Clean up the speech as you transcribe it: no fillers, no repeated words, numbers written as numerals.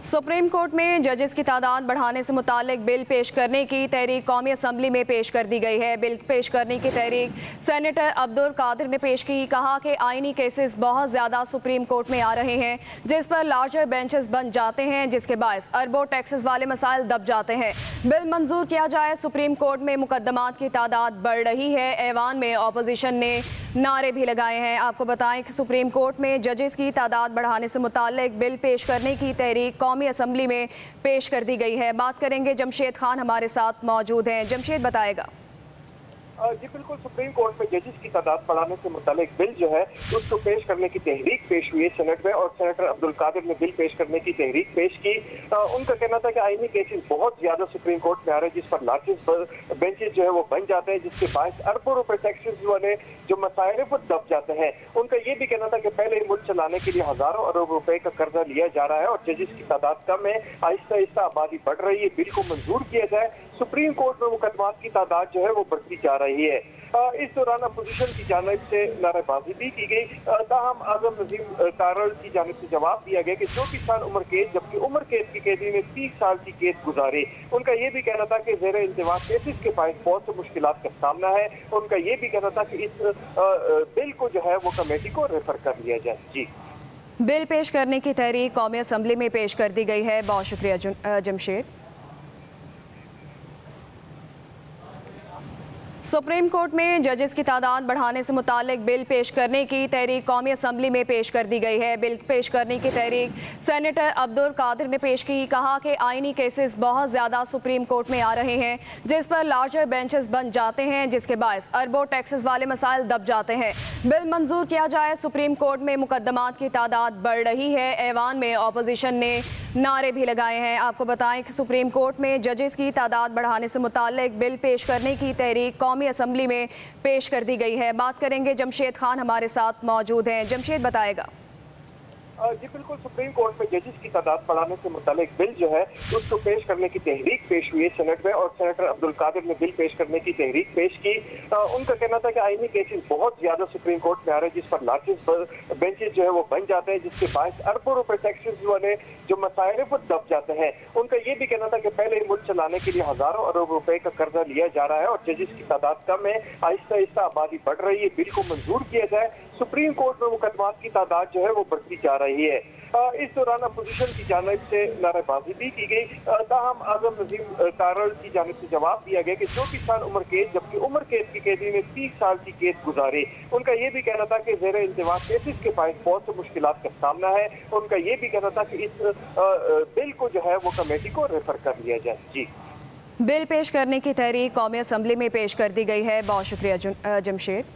Supreme court में जजेस की तादाद बढ़ाने से मुतालिक बिल पेश करने की तहरीक कौमी असम्बली में पेश कर दी गई है। बिल पेश करने की तहरीक सेनेटर अब्दुल कादिर ने पेश की। कहा कि आईनी केसेस बहुत ज़्यादा सुप्रीम कोर्ट में आ रहे हैं, जिस पर लार्जर बेंचेस बन जाते हैं, जिसके बायस अरबों टैक्सेस वाले मसाइल दब जाते हैं। बिल मंजूर किया जाए। सुप्रीम कोर्ट में मुकदमात की तादाद बढ़ रही है। ऐवान में अपोजिशन ने नारे भी लगाए हैं। आपको बताएं कि सुप्रीम कोर्ट में जजेस की तादाद बढ़ाने से मुतालिक बिल पेश करने की तहरीक कौमी असम्बली में पेश कर दी गई है। बात करेंगे, जमशेद खान हमारे साथ मौजूद हैं। जमशेद, बताएगा। जी बिल्कुल, सुप्रीम कोर्ट में जजेस की तादाद बढ़ाने से मुतालिक बिल जो है उसको पेश करने की तहरीक पेश हुई है सेनेट में, और सेनेटर अब्दुल कादिर ने बिल पेश करने की तहरीक पेश की। उनका कहना था कि आईनी केसेस बहुत ज्यादा सुप्रीम कोर्ट में आ रहे हैं, जिस पर लार्जेस्ट बेंचेस जो है वो बन जाते हैं, जिसके बायस अरबों रुपए टैक्सेस वाले जो मसाइल है वो दब जाते हैं। उनका ये भी कहना था कि पहले मुल्क चलाने के लिए हजारों अरब रुपए का कर्जा लिया जा रहा है और जजेस की तादाद कम है, आहिस्ता आहिस्ता आबादी बढ़ रही है। बिल को मंजूर किया जाए। सुप्रीम कोर्ट में मुकदमात की तादाद जो है वो बढ़ती जा रही है। इस दौरान अपोजिशन की जानिब से नारेबाजी भी की गई। ताहम आजम नजीम कारल की जानिब से जवाब दिया गया कि 24 साल उम्र कैद, जबकि उम्र कैद की कैदी ने 30 साल की कैद गुजारी। उनका ये भी कहना था कि ज़ेरे इंतवा केसेस के पास बहुत से मुश्किलात का सामना है। उनका ये भी कहना था कि इस बिल को जो है वो कमेटी को रेफर कर लिया जाए। जी, बिल पेश करने की तहरीक कौमी असम्बली में पेश कर दी गई है। बहुत शुक्रिया जमशेद। सुप्रीम कोर्ट में जजेस की तादाद बढ़ाने से मुतालिक बिल पेश करने की तहरीक कौमी असम्बली में पेश कर दी गई है। बिल पेश करने की तहरीक सेनेटर अब्दुल कादिर ने पेश की। कहा कि आईनी केसेस बहुत ज़्यादा सुप्रीम कोर्ट में आ रहे हैं, जिस पर लार्जर बेंचेस बन जाते हैं, जिसके बायस अरबों टैक्सेस वाले मसाइल दब जाते हैं। बिल मंजूर किया जाए। सुप्रीम कोर्ट में मुकदमात की तादाद बढ़ रही है। ऐवान में अपोजिशन ने नारे भी लगाए हैं। आपको बताएं कि सुप्रीम कोर्ट में जजेस की तादाद बढ़ाने से मुतालिक बिल पेश करने की तहरीक कौमी असम्बली में पेश कर दी गई है। बात करेंगे, जमशेद खान हमारे साथ मौजूद हैं। जमशेद, बताएगा। जी बिल्कुल, सुप्रीम कोर्ट में जजेस की तादाद बढ़ाने से मुतालिक बिल जो है उसको पेश करने की तहरीक पेश हुई है सेनेट में, और सेनेटर अब्दुल कादिर ने बिल पेश करने की तहरीक पेश की। उनका कहना था कि आईनी केसेस बहुत ज्यादा सुप्रीम कोर्ट में आ रहे हैं, जिस पर लार्जेस्ट बेंचेस जो है वो बन जाते हैं, जिसके बायस अरबों रुपए टैक्सेस वाले जो मसाइल है वो दब जाते हैं। उनका ये भी कहना था कि पहले मुल्क चलाने के लिए हजारों अरब रुपए का कर्जा लिया जा रहा है और जजेस की तादाद कम है, आहिस्ता आहिस्ता आबादी बढ़ रही है। बिल को मंजूर किया जाए। सुप्रीम कोर्ट में मुकदमात की तादाद जो है वो बढ़ती जा रही है। इस दौरान अपोजिशन की जानिब से नारेबाजी भी की गई। ताहम आजम नजीम कारल की जानिब से जवाब दिया गया कि 24 साल उम्र कैद, जबकि उम्र कैद की कैदी ने 30 साल की कैद गुजारी। उनका ये भी कहना था कि ज़ेरे इंतवा केसेस के पास बहुत से मुश्किलात का सामना है। उनका ये भी कहना था कि इस बिल को जो है वो कमेटी को रेफर कर लिया जाए। जी, बिल पेश करने की तहरीक कौमी असम्बली में पेश कर दी गई है। बहुत शुक्रिया जमशेद।